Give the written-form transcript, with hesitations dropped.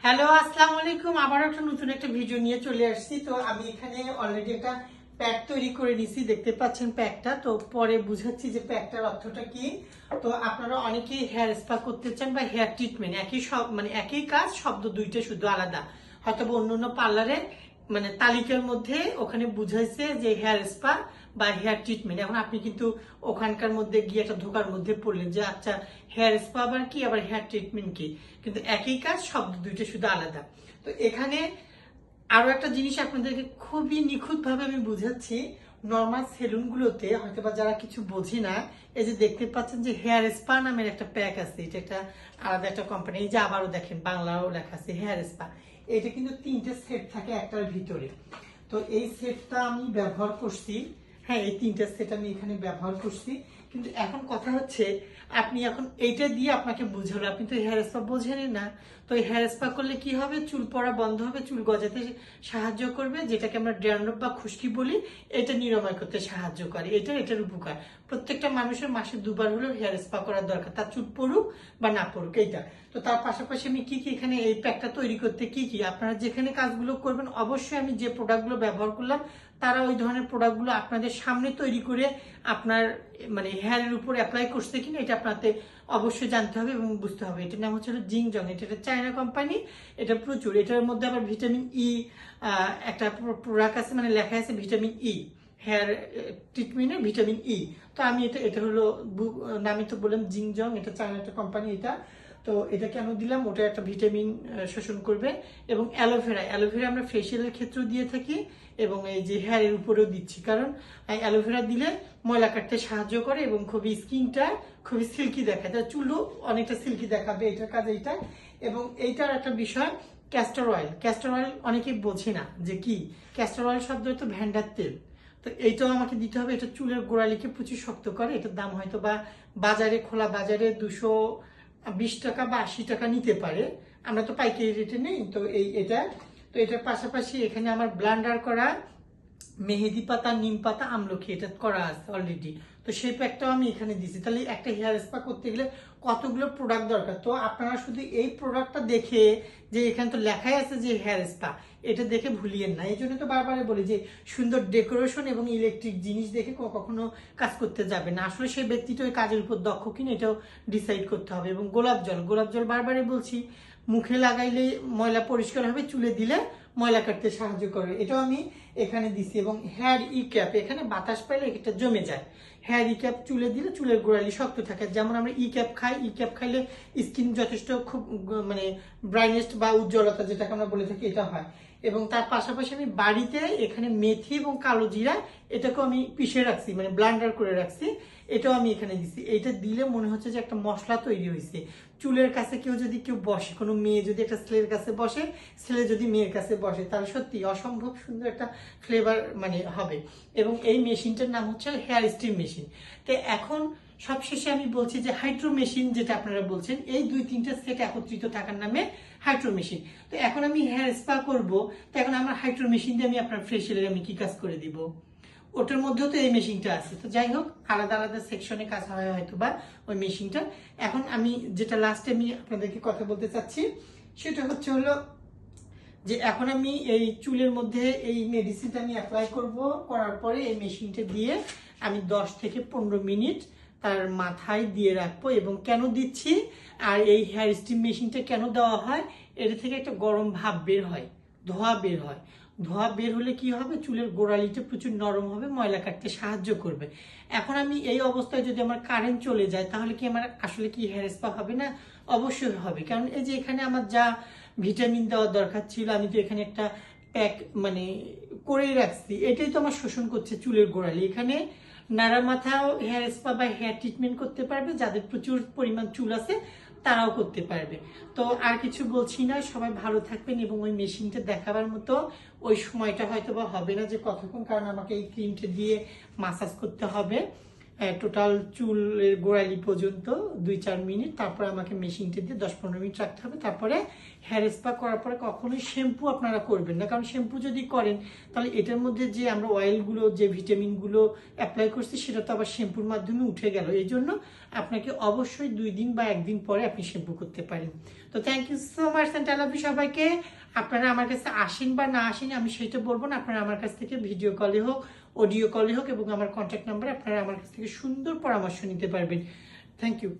Hello, আসসালামু আলাইকুম। আবার একটা নতুন একটা ভিডিও নিয়ে চলে আসছি। তো আমি এখানে অলরেডি একটা প্যাক তৈরি করে নিছি, দেখতে পাচ্ছেন প্যাকটা। তো পরে বুঝাচ্ছি যে প্যাকটার অর্থটা কি। তো আপনারা অনেকেই হেয়ার স্পা করতে চান বা হেয়ার ট্রিটমেন্ট, একই সব মানে একই কাজ, শব্দ দুইটা শুধু আলাদা। হয়তো অন্য অন্য পার্লারে মানে তালিকার মধ্যে ওখানে বুঝাইছে যে হেয়ার স্পা বা হেয়ার ট্রিটমেন্ট। এখন আপনি কিন্তু ওখানকার মধ্যে গিয়ে একটা ধোকার মধ্যে পড়লেন যে আচ্ছা হেয়ার স্পা আবার কি, আবার হেয়ার ট্রিটমেন্ট কি, কিন্তু একই কাজ, শব্দ দুইটা শুধু আলাদা। তো এখানে আরো একটা জিনিস আপনাদেরকে খুবই নিখুঁত ভাবে আমি বুঝাচ্ছি। নর্মাল সেলুন গুলোতে হয়তো বা যারা কিছু বোঝে না, এই যে দেখতে পাচ্ছেন যে হেয়ার স্পা নামের একটা প্যাক আছে, এটা একটা আলাদা একটা কোম্পানি। এই যে আবারও দেখেন বাংলাও লেখা আছে হেয়ার স্পা। এটা কিন্তু 3টে সেট থাকে একটার ভিতরে। তো এই সেটটা আমি ব্যবহার করছি। হ্যাঁ, এই 3টে সেট আমি এখানে ব্যবহার করছি। কিন্তু এখন কথা হচ্ছে, আপনি এখন এইটা দিয়ে আপনাকে বুঝালো, আপনি তো হেয়ার স্পা বোঝেনই না। তো হেয়ার স্পা করলে কি হবে, চুল পড়া বন্ধ হবে, চুল গজাতে সাহায্য করবে, যেটাকে আমরা ড্যান্ড্রফ বা খুশকি বলি, এটা নিরাময় করতে সাহায্য করে। এটার উপকার। প্রত্যেকটা মানুষের মাসে 2বার হলেও হেয়ার স্পা করার দরকার, তার চুল পড়ুক বা না পড়ুক। এইটা তো তার পাশাপাশি আমি কি এখানে এই প্যাকটা তৈরি করতে কি আপনারা যেখানে কাজগুলো করবেন, অবশ্যই আমি যে প্রোডাক্টগুলো ব্যবহার করলাম তারা ওই ধরনের প্রোডাক্টগুলো আপনাদের সামনে তৈরি করে আপনার মানে হেয়ারের উপর অ্যাপ্লাই করছে কিনা এটা আপনাদের অবশ্যই জানতে হবে এবং বুঝতে হবে। এটার নাম হচ্ছে জিংজং, এটা একটা চায়না কোম্পানি। এটা প্রচুর, এটার মধ্যে আবার ভিটামিন ই একটা প্রোডাক্ট আছে, মানে লেখা আছে ভিটামিন ই, হেয়ার ট্রিটমেন্টের ভিটামিন ই। তো আমি এটা হলো নামই তো বললাম জিংজং, এটা চায়না একটা কোম্পানি এটা। তো এটা কেন দিলাম, ওটা একটা ভিটামিন শোষণ করবে। এবং অ্যালোভেরা আমরা ফেসিয়ালের ক্ষেত্রেও দিয়ে থাকি এবং এই যে হেয়ারের উপরেও দিচ্ছি, কারণ অ্যালোভেরা দিলে ময়লা কাটতে সাহায্য করে এবং খুবই স্কিনটা খুবই সিল্কি দেখায়, তার চুলও অনেকটা সিল্কি দেখাবে, এটার কাজ এইটা। এবং এইটার একটা বিষয়, ক্যাস্টর অয়েল অনেকেই বোঝে না যে কি। ক্যাস্টর অয়েল শব্দ তো ভ্যান্ডার তেল। তো এইটাও আমাকে দিতে হবে, এটা চুলের গোড়ালিকে প্রচুর শক্ত করে। এটার দাম হয়তো বা বাজারে, খোলা বাজারে 220 টাকা বা 80 টাকা নিতে পারে, আমরা তো পাইকারি রেটে নেই। তো তো এটার পাশাপাশি এখানে আমার ব্লান্ডার করা মেহেদি পাতা, নিম পাতা, আমলকি এটা করা আছে অলরেডি। তো সেই প্যাকটাও আমি এখানে দিছি। তাহলে একটা হেয়ার স্পা করতে গেলে কতগুলো প্রোডাক্ট দরকার। তো আপনারা শুধু এই প্রোডাক্টটা দেখে, যে এখানে তো লেখাই আছে যে হেয়ার স্পা, এটা দেখে ভুলিয়েন না। এই জন্য তো বারবার বলি যে সুন্দর ডেকোরেশন এবং ইলেকট্রিক জিনিস দেখে কখনো কাজ করতে যাবে না। আসলে সেই ব্যক্তিটা ওই কাজের উপর দক্ষ কিনা এটাও ডিসাইড করতে হবে। এবং গোলাপ জল বারবারই বলছি, মুখে লাগাইলে ময়লা পরিষ্কার হবে, চুলে দিলে ময়লা কাটতে সাহায্য করে, এটাও আমি এখানে দিছি। এবং হেয়ার ই ক্যাপ, এখানে বাতাস পাইলে এটা জমে যায়। হেয়ার ই ক্যাপ চুলে দিলে চুলের গোড়ালি শক্ত থাকে। যেমন আমরা ই ক্যাপ খাই, ই ক্যাপ খাইলে স্কিন যথেষ্ট খুব মানে ব্রাইটনেস বা উজ্জ্বলতা যেটাকে আমরা বলে থাকি, এটা হয়। এবং তার পাশাপাশি আমি বাড়িতে এখানে মেথি এবং কালো জিরা, এটাকেও আমি পিষে রাখছি, মানে ব্লান্ডার করে রাখছি, এটাও আমি এখানে দিছি। এটা দিলে মনে হচ্ছে যে একটা মশলা তৈরি হয়েছে। চুলের কাছে কেউ বসে, কোনো মেয়ে যদি একটা ছেলের কাছে বসে, ছেলে যদি মেয়ের কাছে বসে, তাহলে সত্যি অসম্ভব সুন্দর একটা ফ্লেভার মানে হবে। এবং এই মেশিনটার নাম হচ্ছে হেয়ার স্টিম মেশিন। তো এখন সবশেষে আমি বলছি যে হাইড্রো মেশিন, যেটা আপনারা বলছেন, এই 2-3টা সেট একত্রিত থাকার নামে হাইড্রো মেশিন। তো এখন আমি হেয়ার স্পা করব, তো এখন আমার হাইড্রো মেশিন দিয়ে আমি আপনার ফেসিয়ালের আমি কি কাজ করে দিব, ওটার মধ্যেও তো এই মেশিনটা আছে। তো যাই হোক, আলাদা আলাদা সেকশনে কাজ হয় হয়তো বা ওই মেশিনটা। এখন আমি যেটা লাস্টে আমি আপনাদেরকে কথা বলতে চাচ্ছি, সেটা হলো যে এখন আমি এই চুলের মধ্যে এই মেডিসিনটা আমি অ্যাপ্লাই করব। করার পরে এই মেশিনটা দিয়ে আমি 10 থেকে 15 মিনিট তার মাথায় দিয়ে রাখবো। এবং কেন দিচ্ছি, আর এই হেয়ার স্টিম মেশিনটা কেন দেওয়া হয়, এর থেকে একটা গরম ভাব বের হয়, ধোঁয়া বের হয়। ধোঁয়া বের হলে কি হবে, চুলের গোড়ালিটা প্রচুর নরম হবে, ময়লা কাটতে সাহায্য করবে। এখন আমি এই অবস্থায় যদি আমার কারেন্ট চলে যায়, তাহলে কি আমার আসলে কি হেয়ার স্পা হবে না? অবশ্যই হবে, কারণ এই যে এখানে আমার যা ভিটামিন দেওয়ার দরকার ছিল, আমি তো এখানে একটা প্যাক মানে করেই রাখছি, এটাই তো আমার শোষণ করছে চুলের গোড়ালি। এখানে নাড়া মাথাও হেয়ার স্পা বা হেয়ার ট্রিটমেন্ট করতে পারবে, যাদের প্রচুর পরিমাণ চুল আছে তারাও করতে পারবে। তো আর কিছু বলছি না, সবাই ভালো থাকবেন। এবং ওই মেশিনটা দেখাবার মতো ওই সময়টা হয়তো বা হবে না যে কতক্ষণ, কারণ আমাকে এই ক্রিমটা দিয়ে মাসাজ করতে হবে। টোটাল চুলের গোড়ালি পর্যন্ত 2-4 মিনিট, তারপরে আমাকে মেশিনটা দিয়ে 10-15 মিনিট রাখতে হবে। তারপরে হেয়ার স্পা করার পরে কখনোই শ্যাম্পু আপনারা করবেন না, কারণ শ্যাম্পু যদি করেন তাহলে এটার মধ্যে যে আমরা অয়েলগুলো, যে ভিটামিনগুলো অ্যাপ্লাই করছি সেটা তো আবার শ্যাম্পুর মাধ্যমে উঠে গেল। এই জন্য আপনাকে অবশ্যই 2 দিন বা 1 দিন পরে আপনি শ্যাম্পু করতে পারেন। তো thank you so much and I love you সবাইকে। আপনারা আমার কাছে আসেন বা না আসেন আমি সেটা বলবো না, আপনারা আমার কাছ থেকে ভিডিও কলে হোক, অডিও কলে হোক এবং আমার কন্ট্যাক্ট নাম্বার, আপনারা আমার কাছ থেকে সুন্দর পরামর্শ নিতে পারবেন। Thank you.